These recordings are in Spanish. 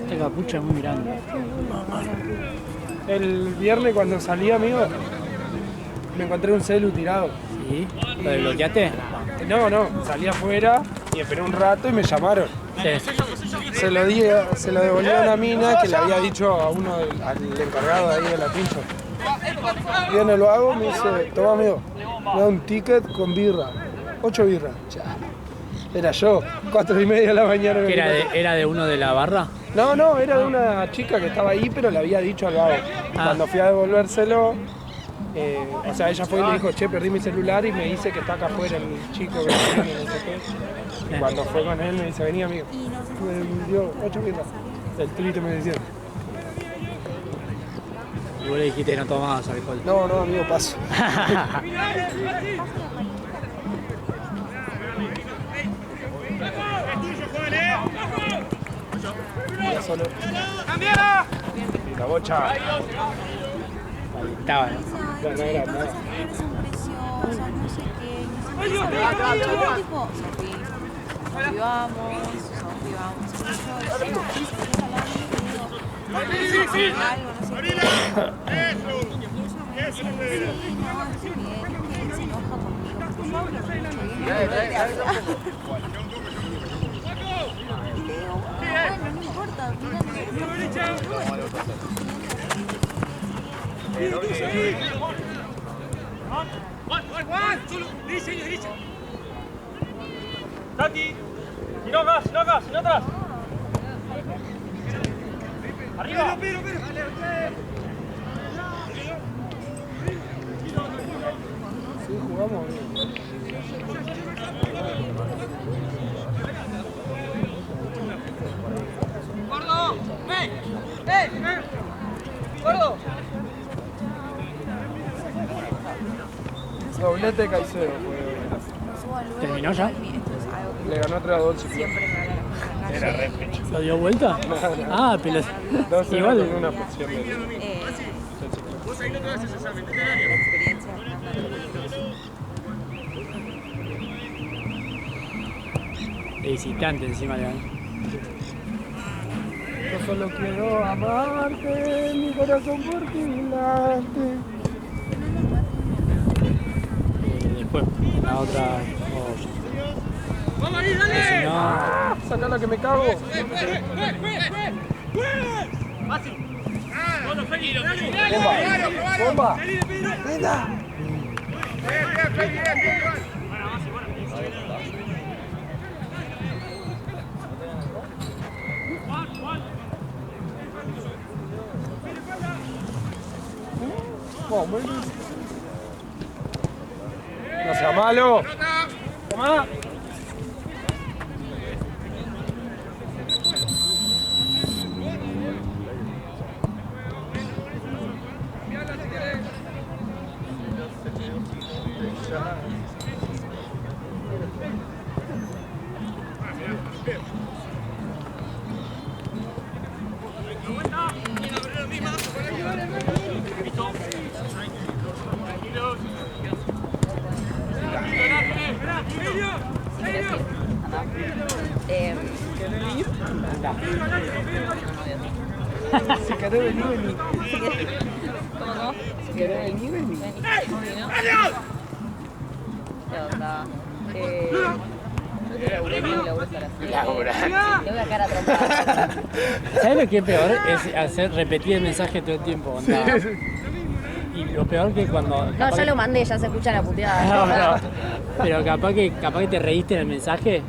Esta capucha es muy grande. El viernes cuando salí, amigo, me encontré un celu tirado. ¿Sí? ¿Lo desbloqueaste? No, salí afuera y esperé un rato y me llamaron. Sí. Se lo devolví a una mina que le había dicho a al encargado de ahí de la pincha. Viene, lo hago, me dice, toma amigo, me da un ticket con birra, 8 birras. Era yo, 4:30 de la mañana. ¿Era de uno de la barra? No, era de una chica que estaba ahí, pero le había dicho al vago. Cuando fui a devolvérselo, o sea, ella fue y le dijo, che, perdí mi celular y me dice que está acá afuera el chico que tiene, no sé qué. Y cuando fue con él me dice, vení amigo. Me dio 8 birras. El trito me decía. Y vos le dijiste que no tomabas alcohol. No, amigo, paso. Solo. La bocha. Estaba, ¿no? Tati, sin acá, sin atrás. Arriba. Sí, jugamos. Gordo, ven. Gordo. Doblete de Caicedo. ¿Terminó ya? Le ganó 3-2. Era re pecho. ¿Lo dio vuelta? No. Ah, pelota. 2-0 Igual. con una posición de... Vos ahí no te haces examen. De visitante encima le ganó. Yo solo quiero amarte, mi corazón por ti late. Después, en la otra... Vamos ahí, dale. Si no... Sacala que me cago. Fácil. Bueno, Feli, Bomba. Venga. No sea malo. Tomá. Si querés venir, vení. ¿Cómo? Si querés venir, vení. ¿Qué onda? Yo quiero laburar y laburo hasta las 7. Te voy a cara trompada. ¿Sabes lo que es peor? Es repetir el mensaje todo el tiempo. Onda. Y lo peor que cuando... No, ya lo mandé, ya se escucha la puteada. Pero capaz que te reíste en el mensaje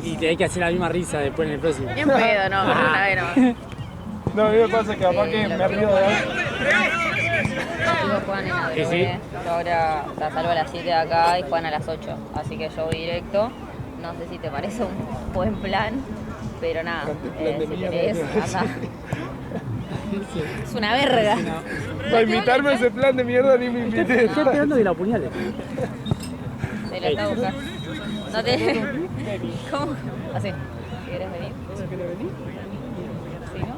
y tenés que hacer la misma risa después en el próximo. Bien pedo, no, pero una vez no. No, a mí me pasa que capaz que me río de algo. Chicos juegan en Adrogué. Yo ahora la salvo a las 7 de acá y juegan a las 8. Así que yo voy directo. No sé si te parece un buen plan, pero nada. Plan de Si mierda, querés, te anda. Es una verga. Para invitarme a ese plan de mierda ni me invité. Estoy esperando que la apuñale. Te la está buscando. No te... ¿Cómo? Así. ¿Quieres venir? ¿Se quiere venir? Sí, ¿no?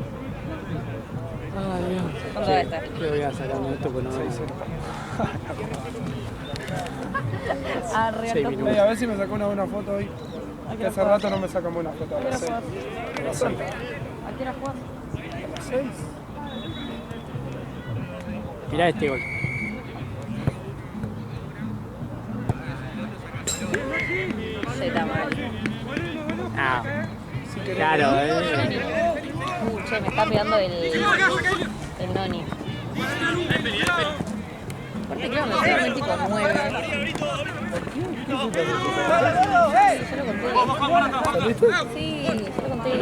Ay, Dios. ¿Cuánto va a estar? ¿Qué voy a sacarme esto? Pues no me 6-0. Ah, re 6 alto. minutos. A ver si me sacó una buena foto hoy. Que hace rato no me sacan buena foto. A las 6. ¿A qué hora jugás? A las 6. Mirá este gol. Sí, está mal. Ah, Si querés. claro, Che, me está pegando el noni. Aparte, claro, me pega el tipo 9. Yo lo conté. ¿Saliste? Sí, yo lo conté. Sí,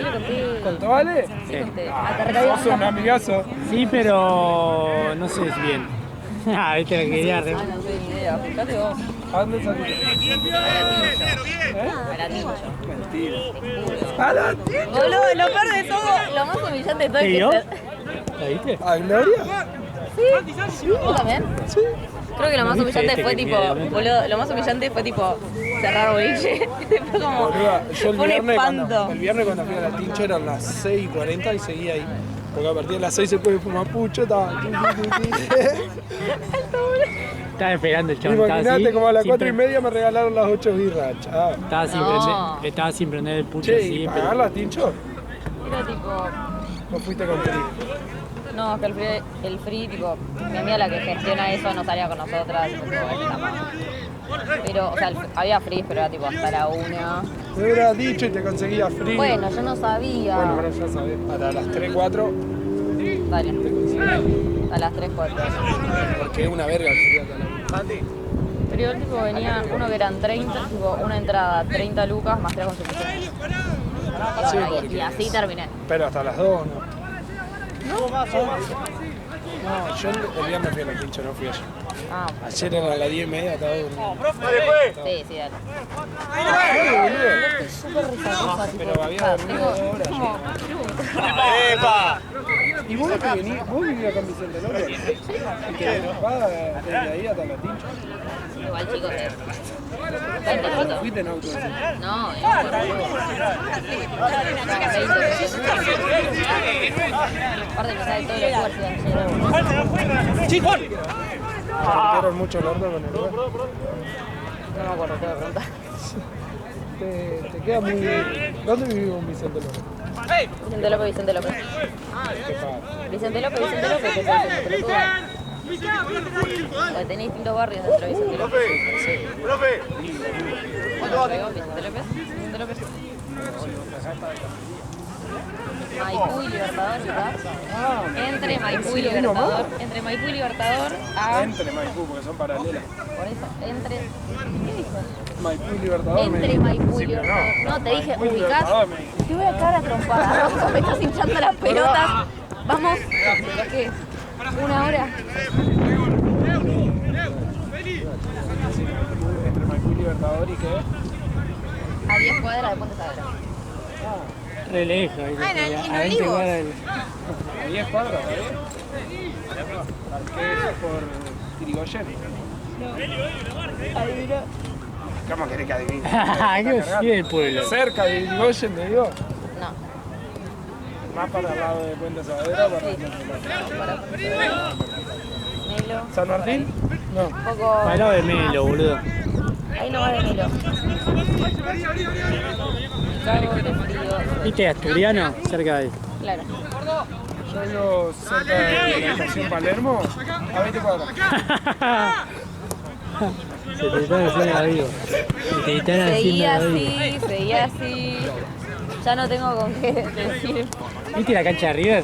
lo conté. ¿Cuánto vale? Sí, conté. Ah, te Sos un recabió. amigazo. sí, pero no sé si bien. Ah, viste que quería. Ah, no sé ni idea. Fíjate vos. ¿A dónde saliste? A la tincho. Mentira. Te juro. ¡A la tía! Boludo, lo peor de todo, lo más humillante de todo ¿Te es vio? que... ¿La viste? ¿A Gloria? ¿Vos también? Sí. Creo que lo más ¿No viste humillante este fue que tipo, mira, boludo, lo más humillante fue tipo cerrar boliche. Fue como, Boluda, yo el fue un viernes, espanto. cuando fui a la tincho eran las 6:40 y seguía ahí. Porque a partir de las 6 se puede fumar pucho, estaba. Estaba esperando el chabón. estaba Imagínate, así, como a las sin 4:30 me regalaron las 8 birras. Chao. Estaba sin, No. estaba sin prender el pucho Che, así, ¿y pero. pagar la tincho? Era tipo, ¿O fuiste con Felipe? no, que el free, tipo, mi amiga la que gestiona eso no salía con nosotras, tipo, está mal. Pero, o sea, había free, pero era tipo hasta la 1. Me hubieras dicho y te conseguía free. Bueno, yo no sabía. Bueno, pero ya sabés. Para las 3, 4 Dale, te conseguía. a las 3, 4. Porque es una verga el frío acá. Pero yo, tipo, venía uno que eran 30, tipo, una entrada, 30 lucas más 3 consumiciones. Sí, Y porque- así terminé. Pero hasta las 2, ¿no? No, yo el viernes fui a la tincho, no fui ayer. Ah, Ayer era a las 10:30, estaba durmiendo. sí, sí, dale. Estoy súper risacosa, tipo, Pero había dormido 2 horas. ¿Y vos que venís? ¿Vos vivís acá en Vicente López? ¿Y te vas desde ahí hasta la tincho? Igual, chicos, 20 fotos. ¿Fuiste en auto? No, aparte me sale todo el esfuerzo de ayer. ¿Rompieron mucho el orto con el lugar? No me acuerdo, te voy a preguntar. Te queda muy... ¿Dónde vivimos en Vicente López? Vicente López, Vicente López. ¿Qué pasa? Vicente López, Vicente López, que está haciendo pelotuda. Porque tenés distintos barrios dentro de Vicente López. Bueno, yo digo Vicente López, Vicente López. Maipú y Libertador, ¿verdad? Entre Maipú y Libertador, entre Maipú y Libertador a... Entre Maipú, porque son paralelas. Por eso, entre... ¿Qué dijo? Maipú y Libertador. Entre Maipú y Libertador. No, te dije, Maipú y ubicás. Libertador, me dijiste. Te voy a cagar a trompada. Me estás hinchando las pelotas. Vamos. ¿Qué? ¿Una hora? Entre Maipú y Libertador y qué? A 10 cuadras de Puente Saavedra. Re lejos. ahí, Ah, en a 20 Olivos. cuadras del- A 10 cuadras, ¿sabes? Parque por Irigoyen. ¿Cómo querés que adivine? ¿Qué sí del pueblo? Cerca de Irigoyen, te digo. No. Más para el lado de Puente Saavedra, para Melo. ¿San Martín? No. Un poco. Para el lado de Melo, boludo. Ahí no va de Melo. Me cago de frío. ¿Viste Asturiano? Cerca de ahí. Claro. Yo vivo cerca de la estación Palermo, a 20 cuadras. Se te están haciendo la vivo. Se te están Seguí haciendo la vivo. así, seguí así. Ya no tengo con qué decir. ¿Viste la cancha de River?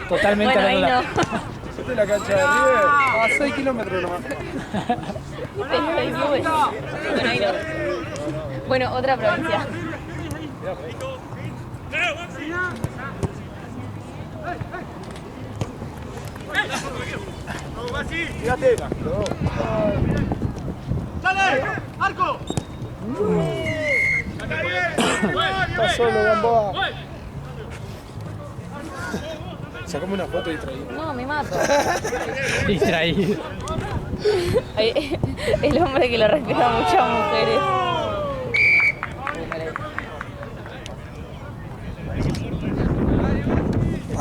Totalmente Bueno, ahí hablando no. ¿Viste la cancha de River? A 6 kilómetros nomás. Bueno, ahí no. Bueno, otra provincia. Fíjate. ¡Dale! ¡Arco! Está solo, Gamboa. Sacame una foto distraída. No, me mato. Distraído. Ay, el hombre que lo respira a muchas mujeres.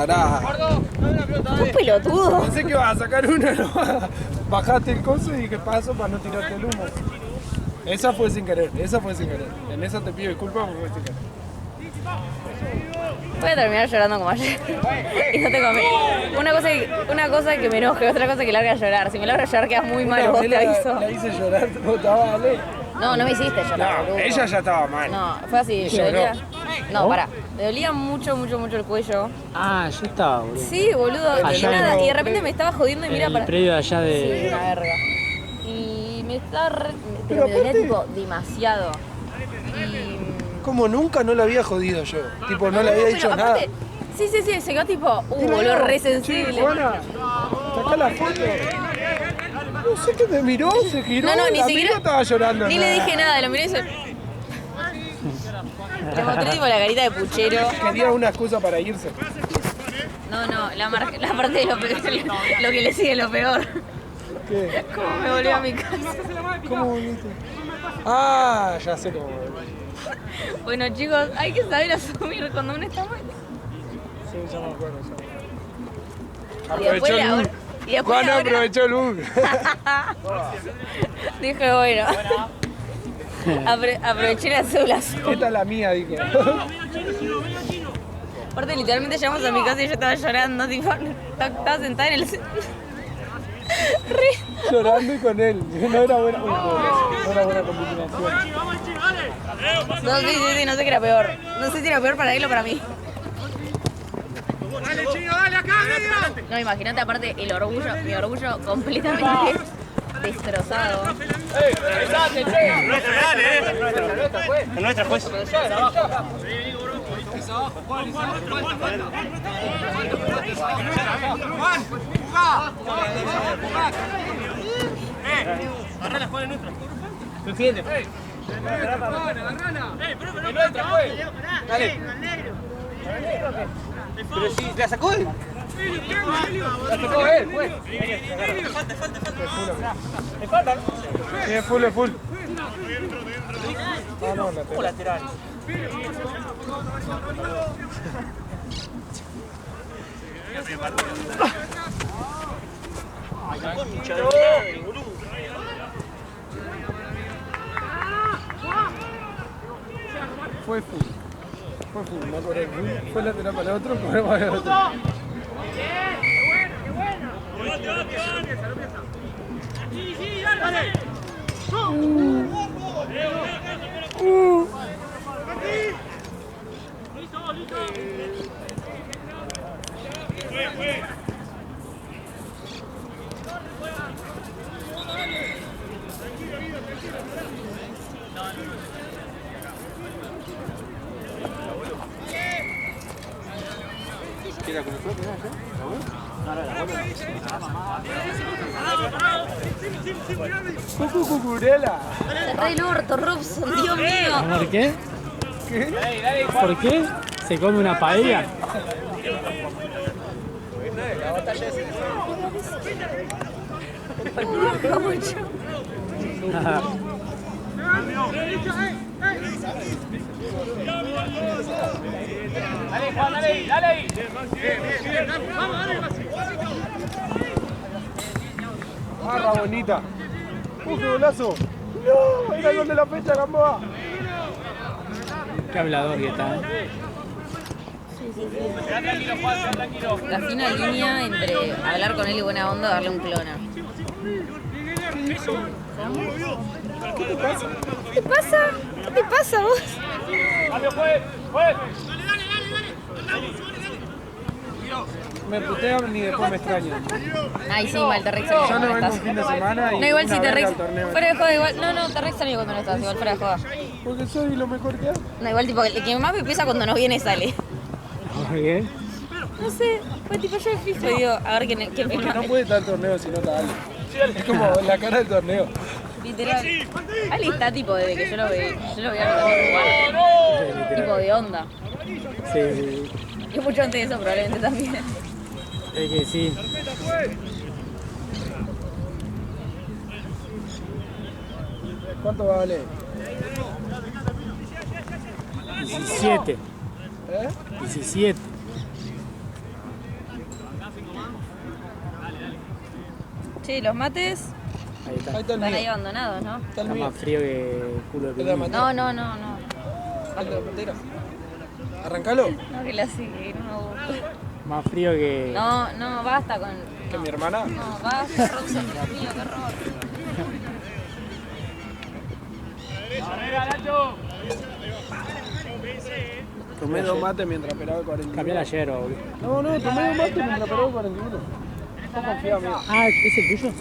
Pará. Un pelotudo. Pensé que ibas a sacar una, ¿no? Bajaste el coso y dije paso para no tirarte el humo. Esa fue sin querer, esa fue sin querer. En esa te pido disculpas porque fue sin querer. Voy a terminar llorando como ayer. Y no tengo una cosa que me enoje, otra cosa que larga a llorar. Si me larga a llorar quedas muy mal, vos te aviso. La hice llorar, ¿cómo estaba, Ale? No, no me hiciste llorar, No, boludo. ella ya estaba mal. No, fue así, me Lloró. dolía. No, pará. Me dolía mucho el cuello. Ah, yo estaba, boludo. Sí, boludo. Y, Allá nada, en- y de repente me estaba jodiendo y mira En para. el predio de allá Sí, de... una verga. Y me estaba pero Pero me dolía aparte- tipo demasiado. Y. Como nunca no la había jodido yo. Tipo, no le había dicho pero nada. aparte, sí, se quedó tipo, boludo, re sensible. Che, Juana, sacá la foto. No sé qué me miró, se giró. No, ni la siquiera. mina estaba llorando. Ni le dije nada, lo miré y se. Le mostré tipo la carita de puchero. Quería una excusa para irse. No, la parte de lo peor, lo que le sigue lo peor. ¿Qué? Cómo me volví a mi casa. ¿Cómo volviste? Ah, ya sé cómo volví. Bueno, chicos, hay que saber asumir cuando uno está mal. Sí, ya me acuerdo. Y después Aprovechó el bug. y después Juana ahora aprovechó el bug. dije, bueno. Aproveché la cédula azul. Esta es la mía, dije. Aparte, literalmente llegamos a mi casa y yo estaba llorando, tipo, estaba sentada en el... Llorando y con él. No era buena, no era buena combinación. No, sí, no sé qué era peor. No sé si era peor para él o para mí. Dale, Chino, dale, acá, medio. No, imagínate aparte mi orgullo completamente destrozado. Es nuestra, pues. Juan, jugá. Agarrala, Juan, es nuestra. Defiende. Agarrala. Es nuestra, pues. Dale. Pero si la sacó él. La sacó él, pues. Falta. Sí, es full, es full. Ah, no, lateral. Fue full. Fue full, no corre full. Fue lateral para el otro, corre para el otro. Sí, sí, dale. Listo, listo. Cucurela. Re el orto, Robson, Dios mío. ¿Por qué? ¿Qué? ¿Por qué? ¿Se come una paella? Dale, Juan, dale, dale. Vamos, dale, Barra bonita. ¡Qué golazo! ¡No! ¡Era el gol de la fecha, Gamboa! Qué hablador que está, ¿eh? La fina línea entre hablar con él y buena onda o darle un clona. ¿Qué te pasa? ¿Qué te pasa? ¿Qué te pasa vos? Cambio, juez, juez. Me putean ni después me extrañan. Ay, sí, mal, te re Yo extraño no cuando vengo un estás. fin de semana y No, igual una sí te verga re al torneo. fuera de joda igual. No, te re extraño cuando no estás, igual fuera de joda. Porque soy lo mejor que hago. No, igual tipo, el que más me pesa cuando no viene sale. ¿Por qué? No sé, fue tipo yo me fijo y digo, a ver quién Es que filma. no puede estar el torneo si no está Ale. Es como la cara del torneo. Literal. Ali está tipo desde que yo lo veo igual. Tipo de onda. Sí, Y mucho antes de eso probablemente también. es que sí. ¿Cuánto vale? 17. ¿Eh? 17. Che, los mates Ahí está. Ahí está el están ahí mío. abandonados, ¿no? Está el Está mío. más frío que culo de El de la pepino. No, no, no, no. El de la pantera. Arrancalo. No, que la sigue, no me gusta. Más frío que... No, no, basta con. Que mi hermana. No, basta, Roxy, Dios mío, qué horror. Tomé 2 mates mientras esperaba el 41. Cambié la hierba, boludo. No, no, tomé 2 mates mientras esperaba el 41. No confía, amigo. Ah, ¿es el tuyo?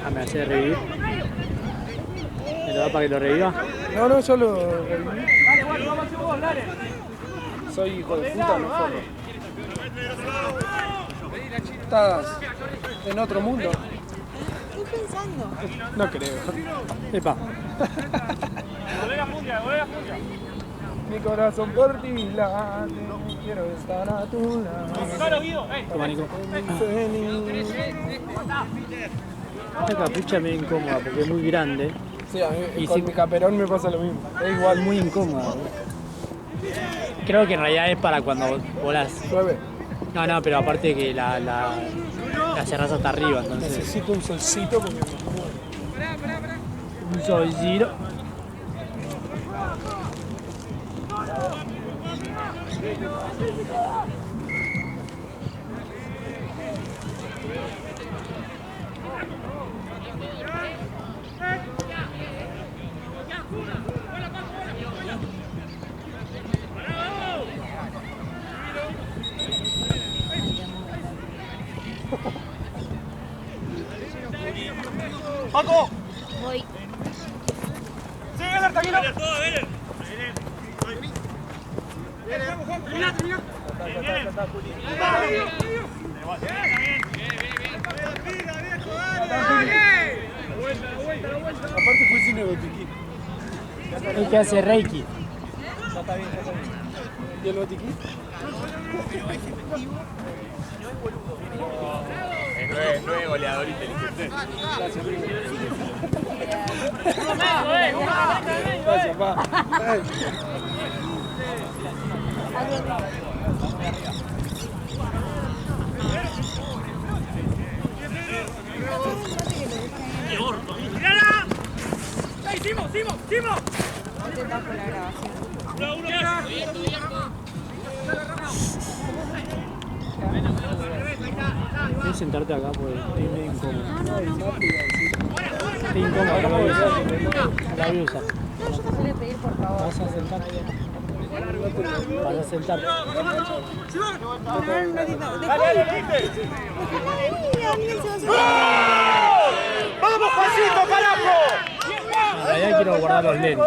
Ah, me hace revivir. ¿Me lo da para que lo reviva? No, no, yo lo reviví. Soy hijo de puta, no forro. Estás en otro mundo. Estoy pensando. No creo. Epa. Mi corazón por ti late, quiero estar a tu lado. Toma, Nico. Feliz. Esta capucha es medio incómoda porque es muy grande. Sí, a mí Y con si- mi caperón me pasa lo mismo. Es igual, Muy incómoda. boludo. Creo que en realidad es para cuando volás. llueve. No, no, pero aparte que la cerrás hasta arriba, entonces. Necesito un solcito porque me muero. Un solcito. ¡Paco! Voy. ¡Sí, Eler, tranquilo! Aparte fui sin botiquín. El que hace Reiki. ¿Y el botiquín? No es goleador inteligente. Gracias, pa. Ay. Este tapo la grabación. Voy a sentarte acá porque estoy medio incómodo. Estoy incómodo, no la voy a usar. No la voy a usar. No, yo te voy a pedir, por favor. Vas a sentarte. Vas a sentarte. ¡Vamos, Juancito, carajo! En realidad quiero guardar los lentes.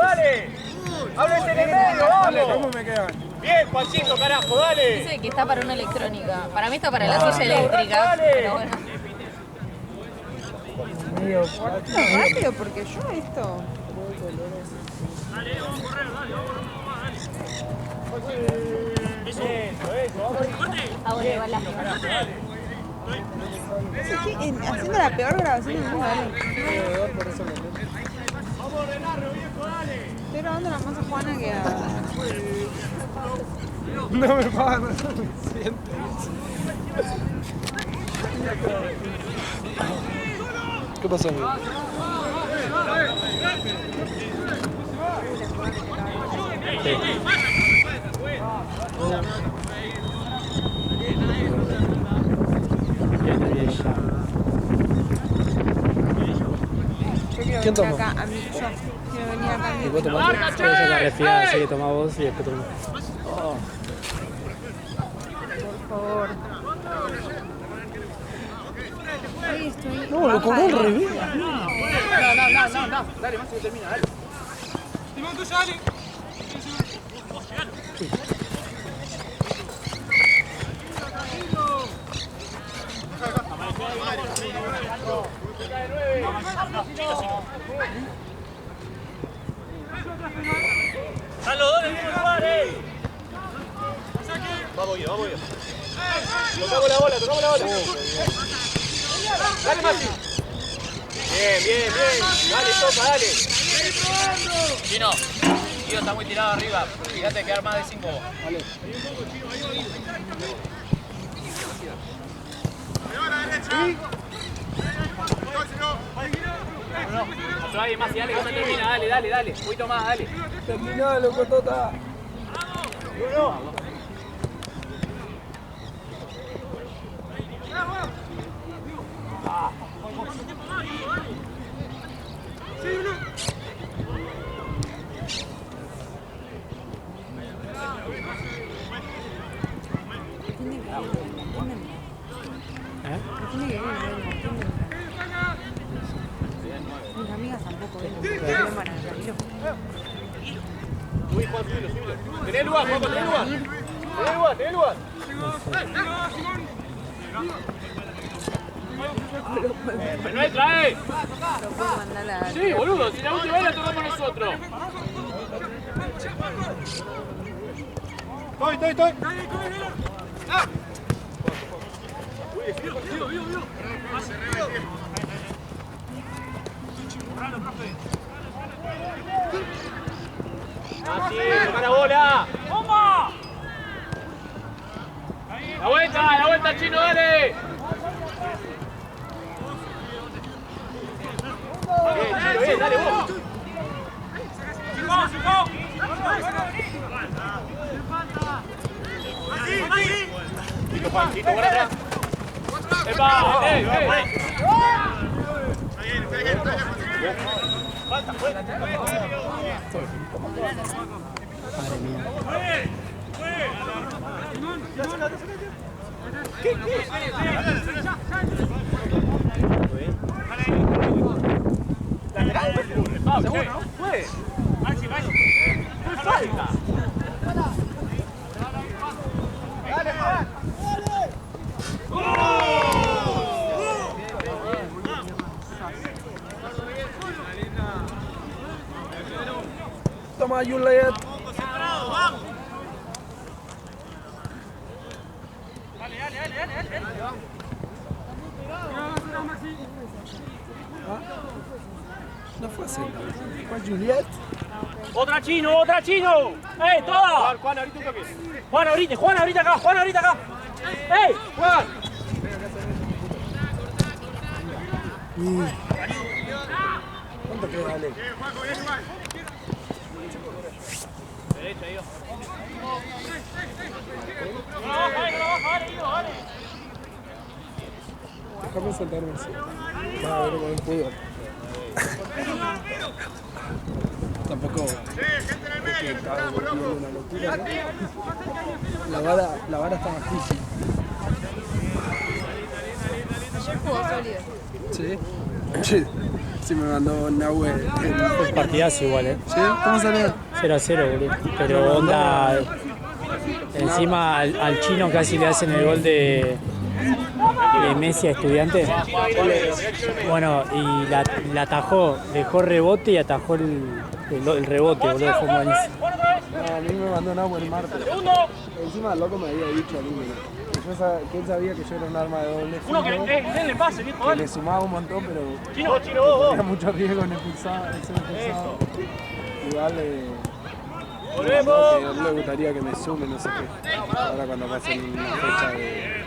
¡Háblese en el medio, Dale, vamos! ¿cómo me quedan? Bien, Juancito, carajo, dale. Dice que está para una electrónica. Para mí está para la silla eléctrica. Pero bueno. Medio... Rápido, porque yo esto. Ahora va la. Haciendo la peor grabación del mundo, dale. Estoy grabando la más a Juana que a. No me pasa, no me siento. ¿Qué pasó, amigo? Sí. Yo quiero ¿Quién venir tomó? acá, a mí, yo. Quiero venir acá a mí. ¿Y vos tomaste? Yo esa la resfriada, así que tomá vos y después tomá. Oh. Por favor. Ahí estoy. No, lo cobró al revés. ¡Están los dos en el mismo lugar, Vamos bien, vamos bien. Tocamos la bola, tocamos la bola. Dale, Mati. Bien, bien, bien. Dale, Sopa, dale. Chino, Guido está muy tirado arriba. Fíjate quedar más de 5. Vale. No, ahí más y dale, que no termina. Dale, dale, dale. Un poquito más, dale. Terminalo, Cotota. Mis amigas tampoco ven. Bueno, Uy, Juan, subilo. Tenés lugar, Juan, tenés lugar. Tenés lugar. Manuel, trae. Sí, boludo, si la última vez la tomamos nosotros. Estoy. Así, toca la bola. ¡Toma! La vuelta, Chino, dale. Bien, Chino, bien, dale vos. Chico, Juan, Chico, por atrás. ¡Epa! Falta, fuera. Madre mía. ¿Seguro? ¿Fue? ¡Fue falta! ¡Dale, Juan! Toma, Juliet. No fue así. ¿Fue Juliet? ¡Otra Chino! ¡Ey, toda! Juan, ahorita un toque. Juan, ahorita acá. ¡Ey, Juan! ¿Cuánto queda, Ale? Derecha, yo. Déjame sentarme así. Va a ver con el fútbol. Tampoco es que está volviendo una locura, ¿no? La vara está bajísima. ayer jugó sólido. Sí. Sí me mandó Nahue Es partidazo igual, ¿eh? ¿Sí? ¿Cómo salió? 0-0, boludo. Pero onda... Encima al Chino casi le hacen el gol de Messi a Estudiantes. Bueno, y la atajó, dejó rebote y atajó el rebote, boludo. Fue buenísimo. No, a mí me mandó Nahue el martes. Encima el loco me había dicho a mí que él sabía que yo era un arma de doble filo. Denle pase, viejo, Que le sumaba un montón, pero Chino, vos. tenía mucho riesgo en expulsar, en ser expulsado. Igual ¡Volvemos! a mí le gustaría que me sume, no sé qué. Ahora cuando pasen una fecha de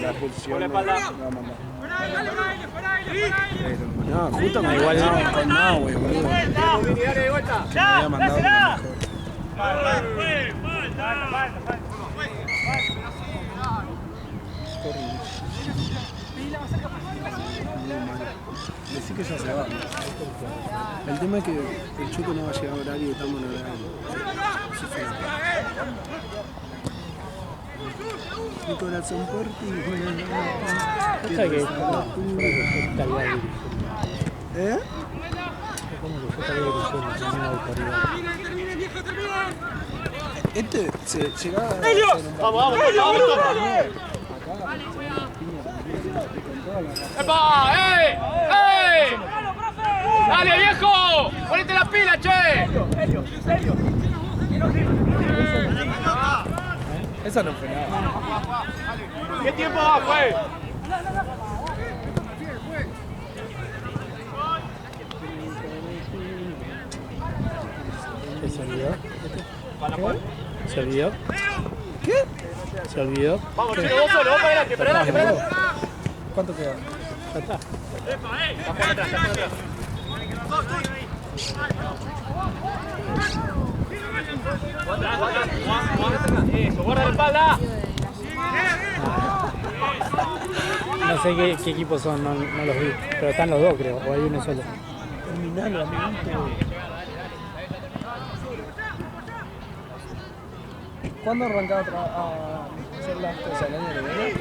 la expulsión me va a mandar. Pero no, justo me igual no, con Nahue, boludo. Dale de vuelta. Me había mandado lo mejor. Decí que ya se va. El tema es que el Chuco no va a llegar a horario y estamos en horario. Eso fue. Mi corazón por ti. ¿Sabes que está igual? ¿Eh? Como que yo estaría dirigiendo, tenía una autoridad. Este se llegaba a Vamos. ¡Epa! ¡Ey! ¡Dale, viejo! ¡Ponete la pila, che! Esa no fue nada. ¿Qué tiempo va, fue? olvidó? ¿Qué? ¿Se olvidó? ¿Qué? ¿Se olvidó? Vamos, chino, vos solo, vos para adelante, para adelante, para adelante. ¿Cuánto queda? Ya está. Está Juan atrás, está Juan atrás. Eso, guarda la espalda. No sé qué equipos son, no los vi. Pero están los dos, creo, o hay uno solo. Terminalo, amiguito. ¿Cuándo arrancaba a hacer las cosas? ¿El año que viene? En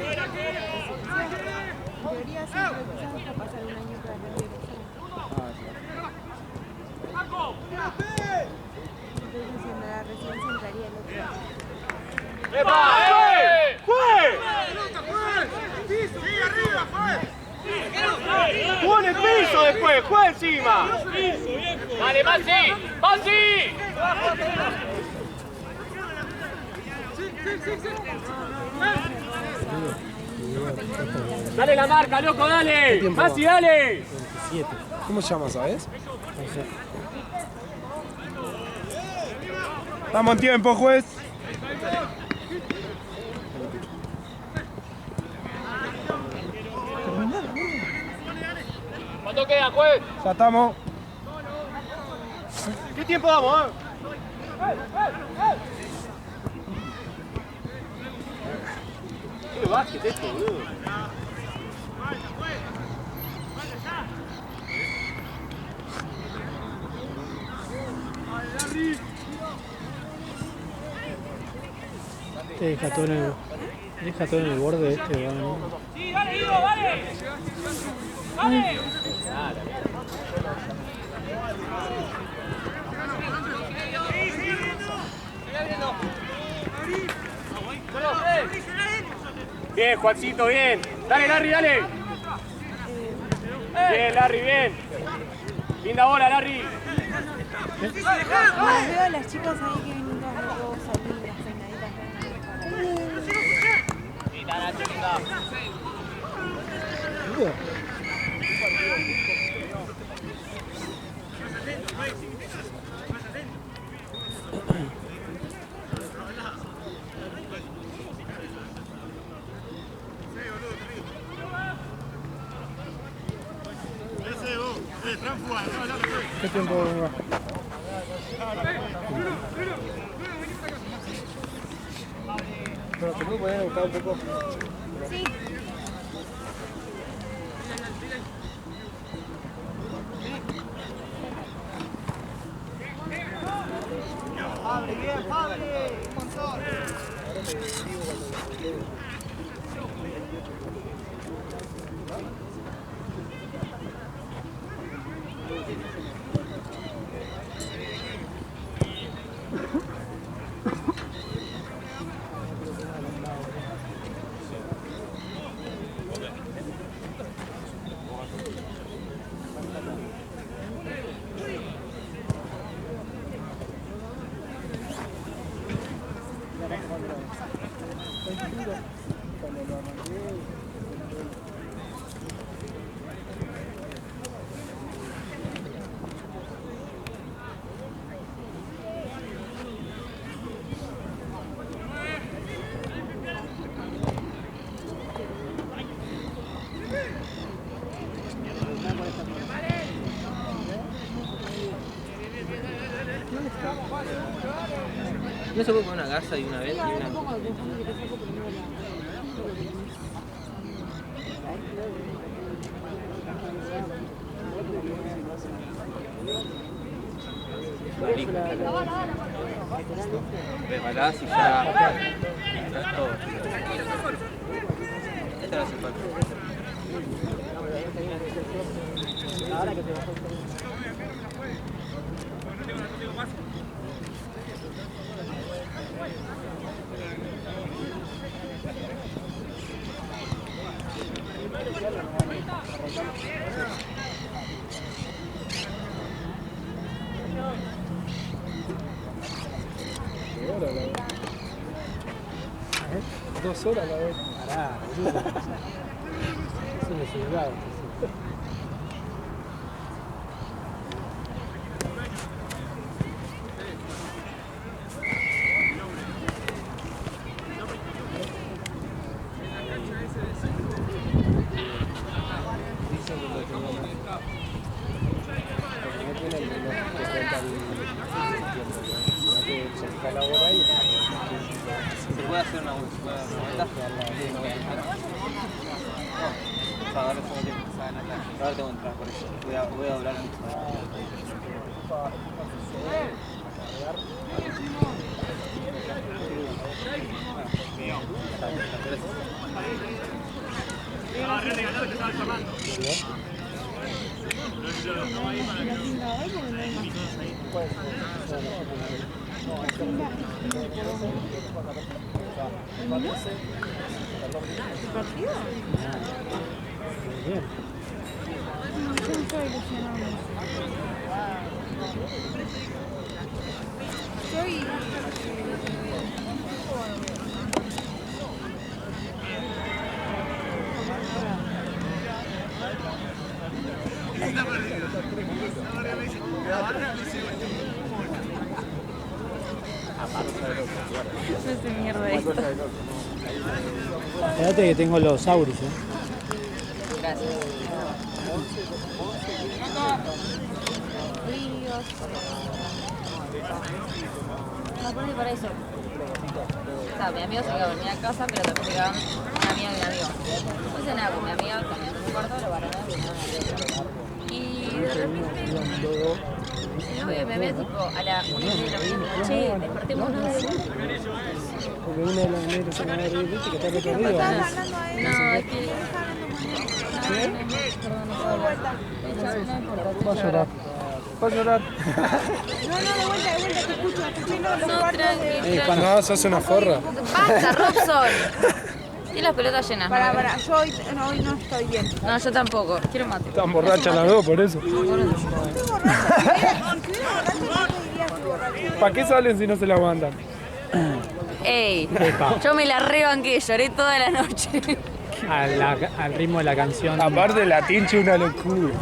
teoría sí, pero quizás hasta pasar un año para la dirección. Entonces en la residencia entraría el otro año. ¡Epa! ¡Fue! ¡Juega en el piso después! ¡Juega encima! ¡Dale, Maxi! ¡Maxi! ¡Dale la marca, loco, dale! tiempo ¡Maxi, dale! 27. ¿Cómo se llama, sabes? No sé. Estamos en tiempo, juez. ¿Cuánto queda, juez? Ya estamos. ¿Qué tiempo damos, ¿Qué básquet esto, boludo? Deja todo en el borde este, ¿no? ¡Sí, dale, Guido, dale! ¡Dale! Bien, Juancito, bien. Dale, Larry, dale. Bien, Larry, bien. Linda bola, Larry. Las veo a las chicas ahí que vienen todas salidas, peinaditas. ¿Qué tiempo va? Pero te puedo poner a buscar un poco. Sí. ¿No se puede poner una garza y una vez? Preparás y ya. Todo. Esta la hace falta. Ahora que te vas a 2 horas la vez. Pará, boludo. Eso me celular. ¿Se puede hacer una vuelta? Ahora tengo que entrar por eso. Voy a doblar antes. ¿El partido? Bien. Yo no estoy ilusionado. Estoy... No sé mierda esto. Espérate que tengo los auris, Gracias. No, por para eso. O sea, mi amigo se quedó a venir a casa, pero también se quedaban un amigo y un amigo. No hice nada con mi amiga, también en un cuarto, lo varones y de repente, el novio me ve tipo a la 1:30 de la mañana, che, despertémonos. Porque uno de los negros se va a reír, viste que está recorrido. Estás hablando a él. No, es que... Va a llorar. Va a llorar. No, de vuelta, te escucho. Te estoy viendo los cuartos de... No, sos una forra. ¡Basta, Robson! Y las pelotas llenas. Para, yo hoy no estoy bien. No, yo tampoco. Quiero mate. Están borrachas las dos, por eso. ¿Para qué salen si no se la aguantan? Ey, yo me la rebanqué, lloré toda la noche. al ritmo de la canción. Aparte la tinche una locura.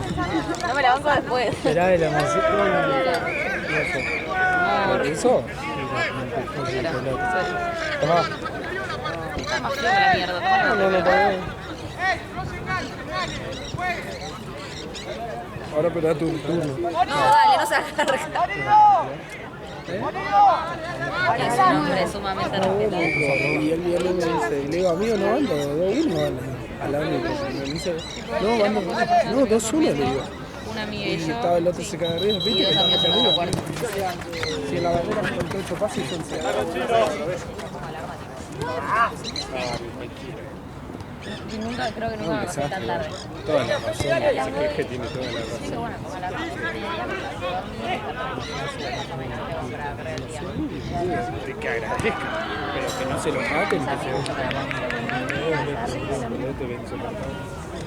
No me la banco después. Esperá de la música. ¿Por eso? Tomá. Está más frío que la mierda. No podés. Ahora espera tu turno. No, dale, no se agarra. Es un hombre sumamente respetado. Y él viene y me dice, y le digo, amigo, no ando, 2-1 van a la única. Y me dice, no, ando, no, 2-1 le digo. Un amigo Y y yo. estaba el otro se cae arriba, Y viste que dos amigos está en la arriba. cuarta. Si en la bandera con 8 pasos y son 6. Y nunca, creo que nunca me acosté tan tarde. Toda la razón, es que tiene toda la razón. Sí, bueno, como a las 11:30 para perder el día. Que agradezca, pero que no se lo maten,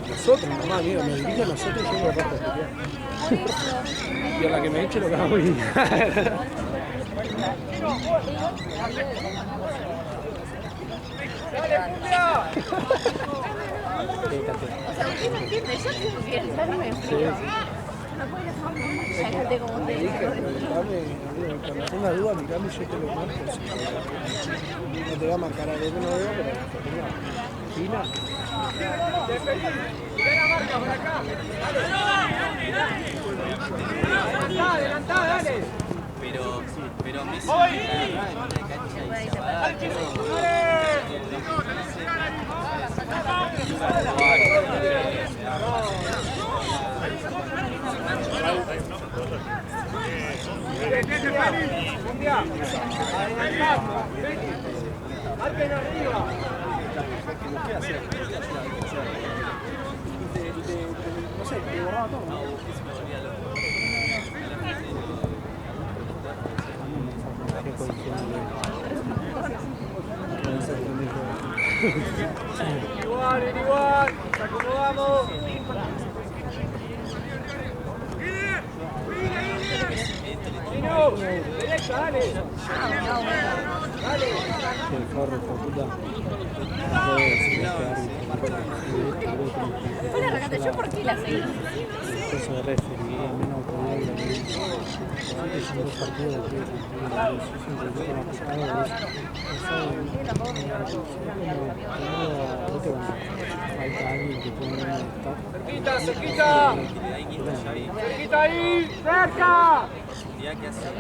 nosotros, mamá, amigo, me dirijo a nosotros y yo lo rato. Y a la que me eche lo que hago y... Cuando tenga duda, mirame y yo te lo marco. No te voy a marcar a ver que no veo, pero que tenga fina. Adelantá, dale. Pero Messi Marquen arriba. No sé, te borraba todo. Igual, nos acomodamos. Chino, derecha, dale. El forro, por puta. Bueno, regate, ¿yo por qué la seguí? Eso de referee, menos poder. Sí, que son 2 partidos de 3. Falta alguien que pueda ver el Cerquita, cerquita. Cerquita ahí, cerca. el día que hace yo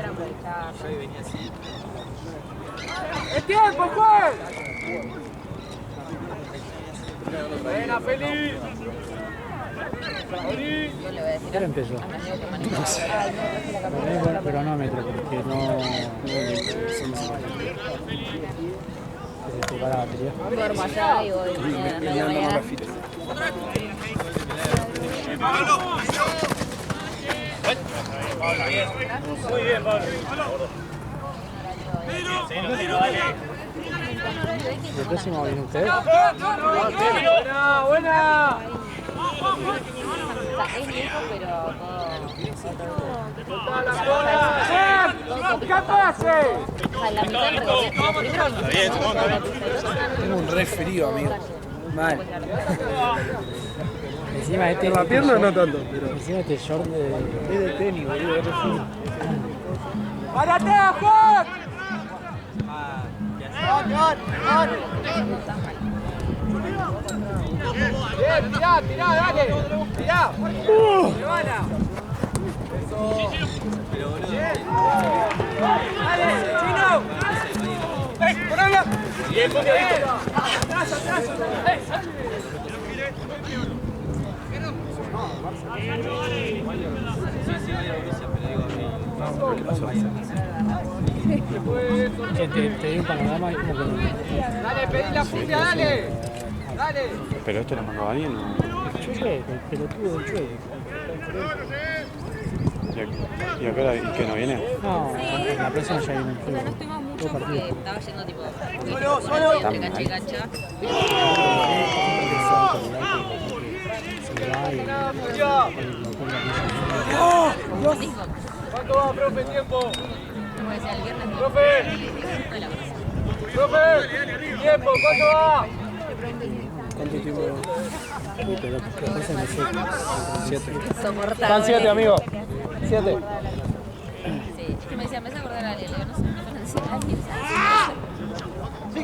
venía así. tiempo, juez! Buena, Feliz. Yo le voy a decir ¿Qué empezó? a mi amigo que maneja. Bueno, cronómetro, porque no se te para la batería. Duermo allá y voy mañana. Muy bien, Pablo. ¿El próximo viene usted? Buena, buena. Es mi hijo, pero ¡Que pase! a la mitad del recorrido. Tengo un re frío, amigo. Mal. Encima este. En la pierna no tanto, pero. Encima este short de. Es de tenis, boludo, es re fino. ¡Párate, Juan! Bien, tirá, dale. Tirá. Levana. Dale, Chino. Por allá. Bien, atrás, atrás. Che, te di un panorama y como que. Dale, pedí la furia, dale. Dale. ¿Pero esto lo mandó alguien o...? Chueque, el pelotudo del chueque. ¿Y a qué hora? ¿Y qué no viene? No, en la próxima ya viene el O sea, juego. no estuvimos mucho Todo partido. porque estaba yendo tipo entre cancha y cancha. Se va y. ¿Cuánto va, profe, tiempo? Como decía el viernes. Profe. No la verdad. Profe, tiempo, ¿cuánto va? ¿Cuánto tiempo? Pero la cosa no sé. 7. Insoportable. Están 7, amigo. 7. Sí, es que me decía, me hace acordar a alguien. Le digo, no sé, me conocí a alguien. Sí,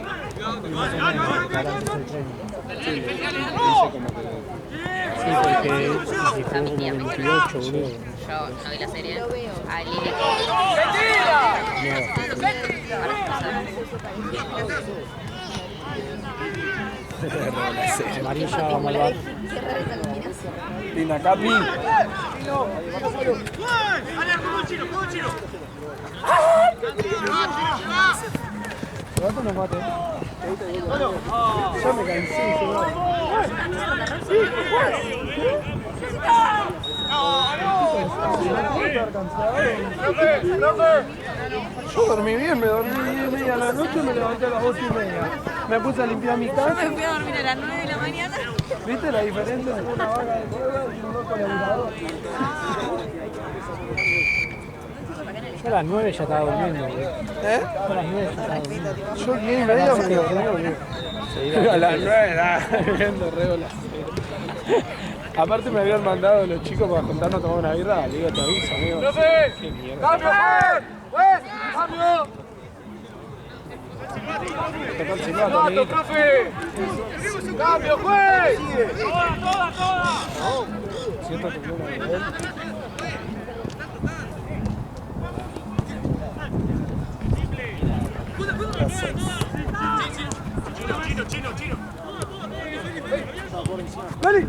porque si jugó como 28, boludo. Yo no vi la serie. A Lili. Amarilla, vamos al bar. Linda, Capi. Levanta unos mates. Ya me cansé, yo dormí bien, me dormí 10:30 de la noche, me levanté a las 8:30. Me puse a limpiar mi casa. Me fui a dormir a las 9 de la mañana. ¿Viste la diferencia entre una vaga de cuerda y un loco laburador? Yo a las 9 ya estaba durmiendo, boludo. ¿Eh? Yo a las 9 ya estaba durmiendo. Yo 10:30 me dormí. A las 9 estaba viendo rebolas. Aparte me habían mandado los chicos para juntarnos a tomar una birra. Le digo, te aviso, amigo. ¡Profe! ¡Qué mierda! ¡Cambio, juez! ¡Cambio! Tocó el silbato, profe! ¡Cambio, juez! Siento que no me ve. Chino. ¡Dale!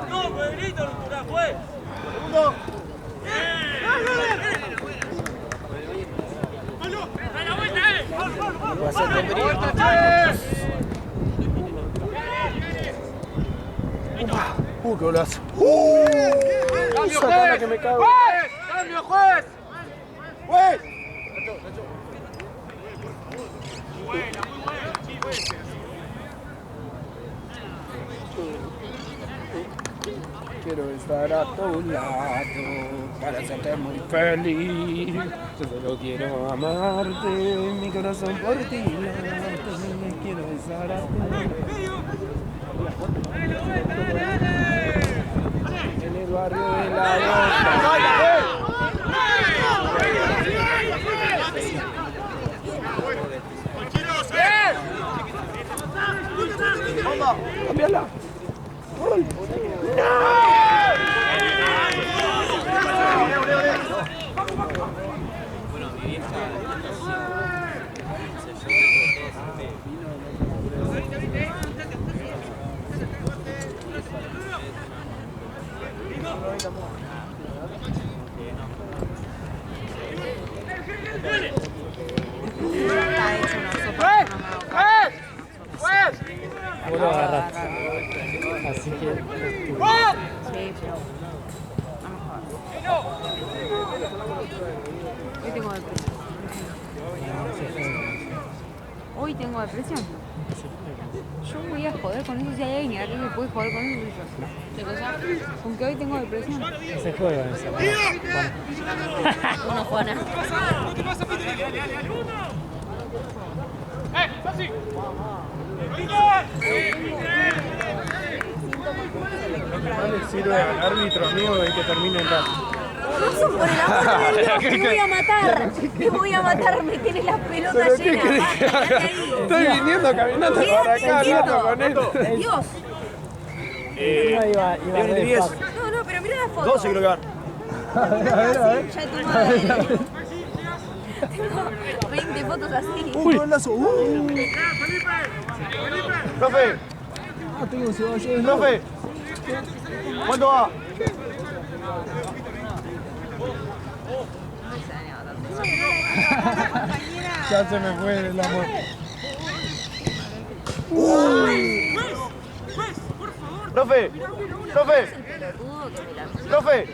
No, Pedrito, no fue. ¡Qué golazo! ¡Cambio, juez! Que me cago. ¡Cambio, juez! ¡Juez! Quiero estar a tu lado para hacerte muy feliz. Yo solo quiero amarte, mi corazón por ti late. Quiero estar a tu lado. En el barrio de la Boca. ¡Cámbiala! ¡Gol! Está hecho una sopa. Vos lo agarraste. Así que. Sí, pero. Vamos a ver. Hoy tengo depresión. Hoy tengo depresión. Yo voy a joder con eso si hay alguien que puede joder con eso. ¿Qué cosa? Con que hoy tengo depresión. No se juega en esa. Uno, Juana. No le sirve al árbitro amigo de que termine el rato. Por el amor de Dios, te voy a matar. Te voy a matar, me tienes las pelotas ¿Pero qué llenas. querés que Basta, haga? quédate ahí. Estoy viniendo caminando para acá, hablando con él. Dios. Encima iba re despacio. No, pero mira la foto. 12 creo que van. A ver. Ya tu madre. Tengo 20 fotos así. Golazo. ¡Profe! Ah, tengo cebolla. ¡Profe! ¿Cuándo va? Ya se me fue el amor. ¡Profe! ¡Profe! ¡Profe!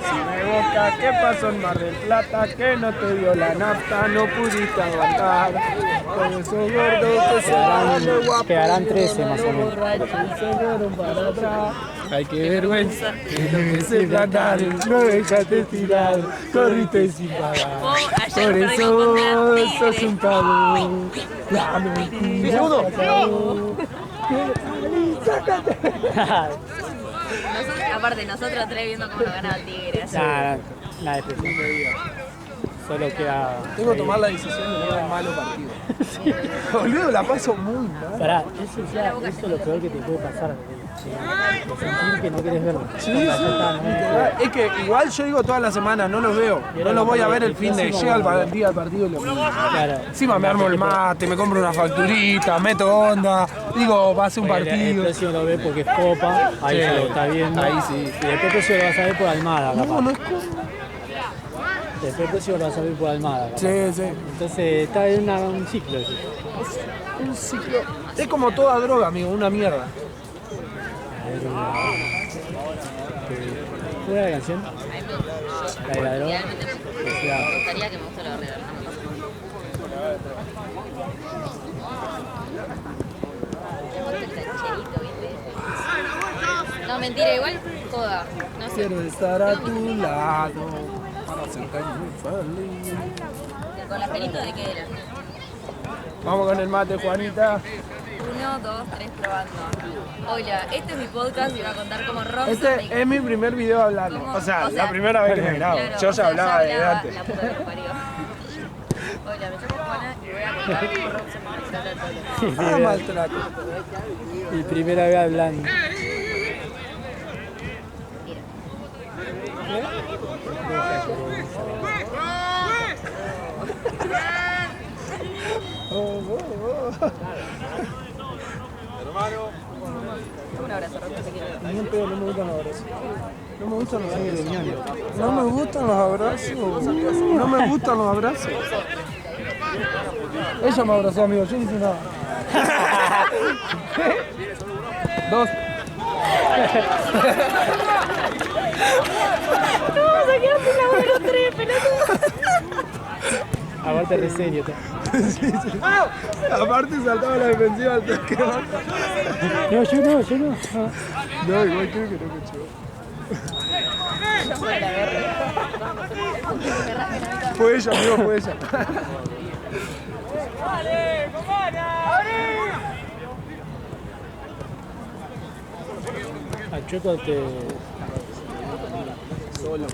Si me boca, ¿qué pasó en Mar del Plata? Que no te dio la nafta, no pudiste aguantar. Con esos gordos que se van de guapo. Quedarán 13 más o menos. borrachos y se fueron para atrás. Ay, qué vergüenza. Que se plantaron, no dejaste tirar. Corriste sin pagar. Por eso vos sos un cabrón. La mentira segundo. se acabó. Sácate. Aparte, nosotros tres viendo cómo lo ganaba Tigre. Así. Nada de presión. Solo queda. Tengo que tomar la decisión de no ver malo partido. Boludo, la paso muy mal. Pará, eso es lo peor que te puede pasar. De sentir que no querés verlo. Sí, sí. Es que igual yo digo todas las semanas, no los veo. No los voy a ver el fin de. Llega el día del partido y lo veo. Claro. Encima me armo el mate, me compro una facturita, meto onda. Digo, va a ser un El partido. próximo lo ve porque es Copa, ahí Sí. se lo está viendo. Ahí sí. Y después el próximo lo vas a ver por Almada, capaz. No, no es como. Después el próximo lo vas a ver por Almada, capaz. Sí, sí. Entonces está en un ciclo ese. Un ciclo. Es como toda droga, amigo, una mierda. ¿Cuál era la canción? La de la droga. Realmente me gustaría que me guste la barrera. No me pasa nada. Me gusta el tancherito, ¿viste? No, mentira, igual toda. No sé. Quiero estar a tu lado para hacerte muy feliz. ¿El colagerito de qué era? Vamos con el mate, Juanita. 1, 2, 3, probando. Hola, este es mi podcast y voy a contar cómo Robson Este es mi primer video hablando. ¿Cómo? O sea, O sea, la primera vez que me grabo. Claro, Yo o ya sea, hablaba de antes. La puta que me parió. Hola, me llamo Juana y voy a contar cómo Robson me maltrata todo el Ah, maltrato. Y primera vez hablando. Un abrazo, Robson, te quiero. Ni en pedo, no me gustan los abrazos. No me gustan los abrazos. No me gustan los abrazos. No me gustan los abrazos. Ella me abrazó, amigo. Yo no hice nada. Dos. Vamos a quedar sin la 1-3, pelotudo. Aparte re serio. Aparte saltaba la defensiva al toque. No, yo no. No, igual creo que no escuchó. Fue ella, amigo, fue ella. A Choco te. Solo.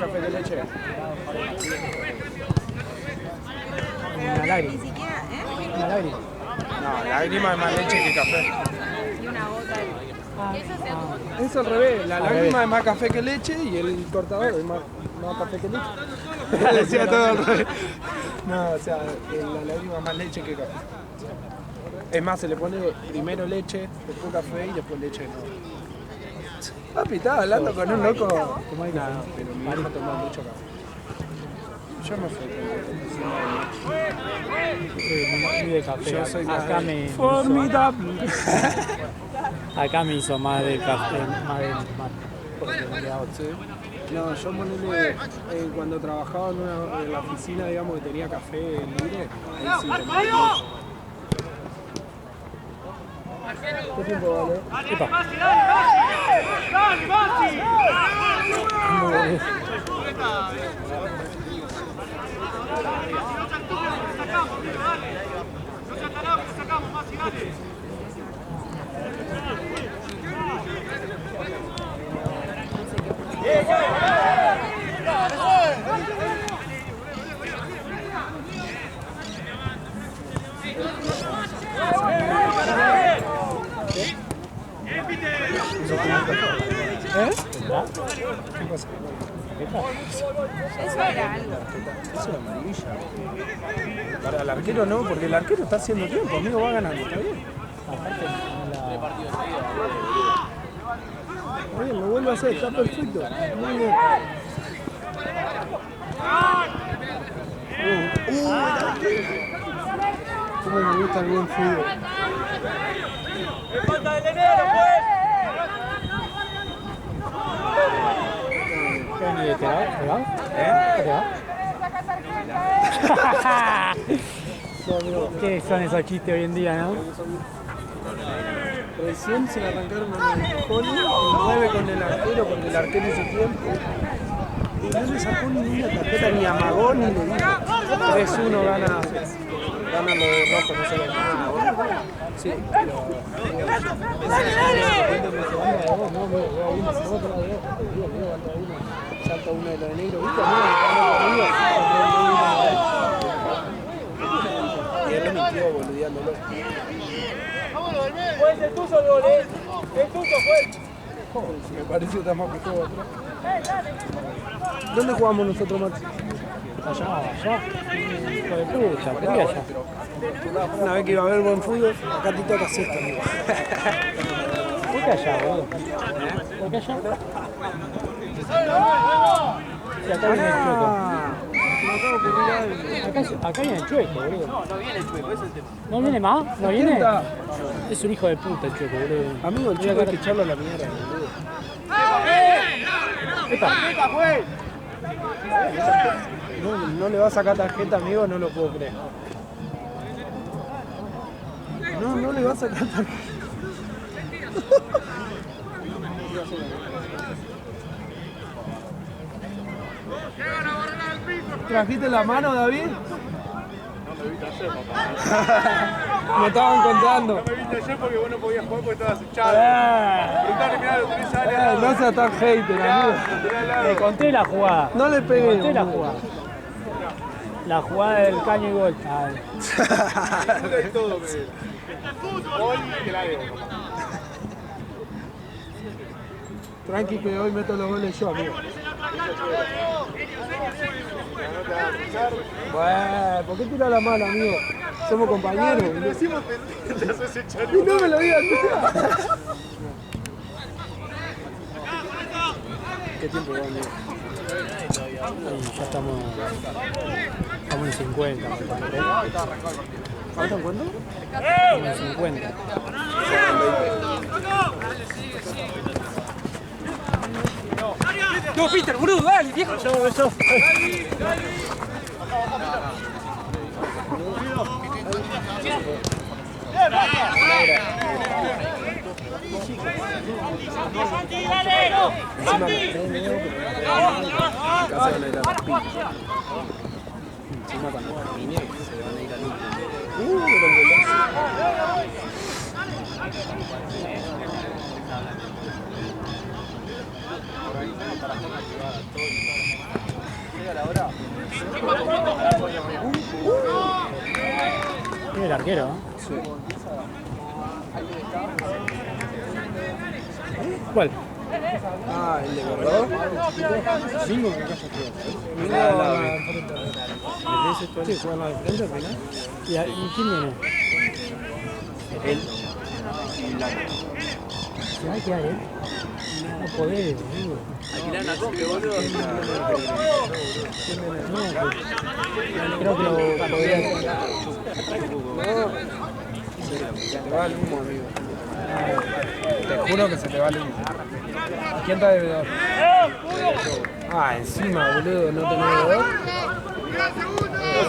café que leche? Una lágrima. Ni siquiera, ¿eh? Una lágrima. No, lágrima es más leche que café. Y una gota de... Es al revés, la Al lágrima revés. es más café que leche y el cortador es más café que leche. Decía todo al revés. No, o sea, la lágrima es más leche que café. Es más, se le pone primero leche, después café y después leche. No. Papi, estaba hablando con un loco. ¿Cómo hay que Nada, pero mi hijo toma mucho café. Yo no soy muy de café. Yo soy Acá me formidable. acá me hizo más del café, más del mate. Sí. No, yo ponele, cuando trabajaba en la oficina, digamos, que tenía café libre, ahí sí tomaba mucho. ¿Qué tiempo vale? Epa. ¿Verdad? ¿Qué pasa? Eso era algo. Es una maravilla. Para el arquero no, porque el arquero está haciendo tiempo, amigo, va ganando, está bien. Aparte, Está bien, lo vuelve a hacer, está perfecto. Muy bien. Cómo me gusta el buen fútbol. ¡Falta del enero, pues! ¿qué hay de pegado? ¿Qué son esos chistes hoy en día, no? Recién se le arrancaron a el Joni, el 9 con el arquero, porque el arquero hizo tiempo. Y no le sacó ninguna tarjeta, ni amagó ni le dijo. 3-1 gana lo de rojo, no sé lo que. Sí, pero. Salta uno de los de negro, ¿viste? Y él le mintió boludeándolo. Pues el tuyo el gol, ¿eh? El tuyo fue. Joder, si me pareció tan más que juego atrás. ¿Dónde jugamos nosotros, Maxi? Allá. Hijo de puta, ¿por qué allá? Una vez que iba a haber buen fútbol, acá te toca sexta, amigo. ¿Por qué allá, boludo? ¿Por qué allá? Sí, acá viene el chueco. Me acaba de ocurrir algo. Acá viene el chueco, boludo. No viene el chueco, ese es el tema. ¿No viene más? ¿No viene? Es un hijo de puta el chueco, boludo. Amigo, el chico hay que echarlo a la mierda, boludo. No le va a sacar tarjeta, amigo, no lo puedo creer. No le va a sacar tarjeta. ¿Trajiste la mano, David? No me viste ayer, papá. Me estaban contando. No me viste ayer porque vos no podías jugar porque estabas echado. Preguntale, mirá, lo tenés a No seas tan hater, amigo. Le conté la jugada. No le Le pegué. conté la jugada. La jugada del caño y gol. Ay. y todo, Gol y que la debo. Tranqui que hoy meto los goles yo, amigo. Bueno, ¿por qué tira la mano, amigo? Somos compañeros. Te lo decimos, te haces echar. Y no me lo digas. ¿Qué tiempo va, amigo? Y ya estamos en 50. me parece. ¿Faltan cuánto? Estamos en 50. No, Peter, boludo, dale, viejo. Eso. ¡Santi, dale! ¡Santi! Acá se van a ir a las pilas. Encima cuando termine se van a ir al último. Pero golazo. Es el arquero, ¿no? Sí. ¿Cuál? Ah, el de Bordeaux. Bingo que calla frío. Mirá la de enfrente. Sí, juegan la de frente al final. ¿Y quién viene? Él y Lana. ¿Se va a quedar él? No podés, boludo. Alquilar una combi, boludo. Creo que lo podría hacer. Se te va el humo, amigo. Te juro que se te va el humo. ¿Quién está de bebedor? Ah, encima, boludo, no tenés bebedor.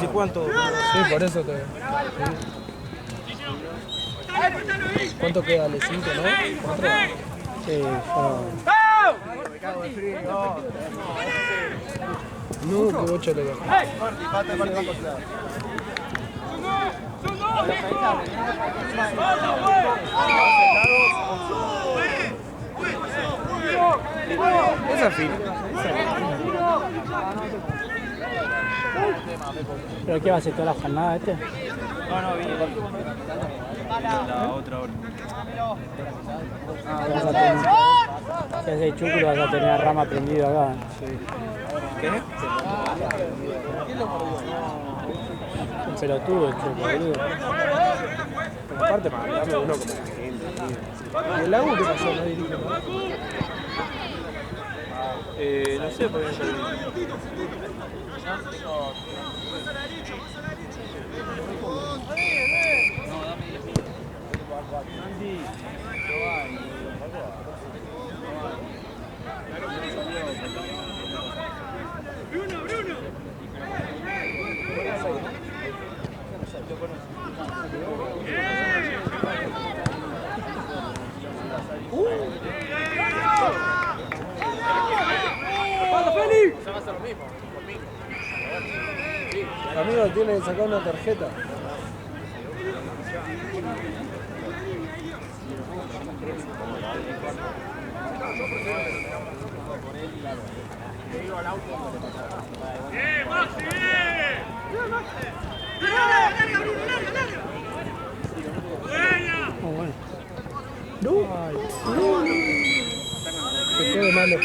Si juegan todos. Sí, por eso te. ¿Cuánto queda? ¿Le 5, no? ¿4? Sí, yo... No, que bocha le da. Esa fila. ¿Pero qué va a hacer toda la jornada este? No, vine la otra hora. Vas a tener, si haces chúculo vas a tener a Rama prendido acá. ¿Qué? Un pelotudo el Chuco, boludo. Aparte, para darme uno como la gente. ¿Y el lago qué pasó? ¿No dirige más? No sé por qué no salí. Amigo, tiene que sacar una tarjeta. Muy bueno. No. Ay, no. Que quede malo.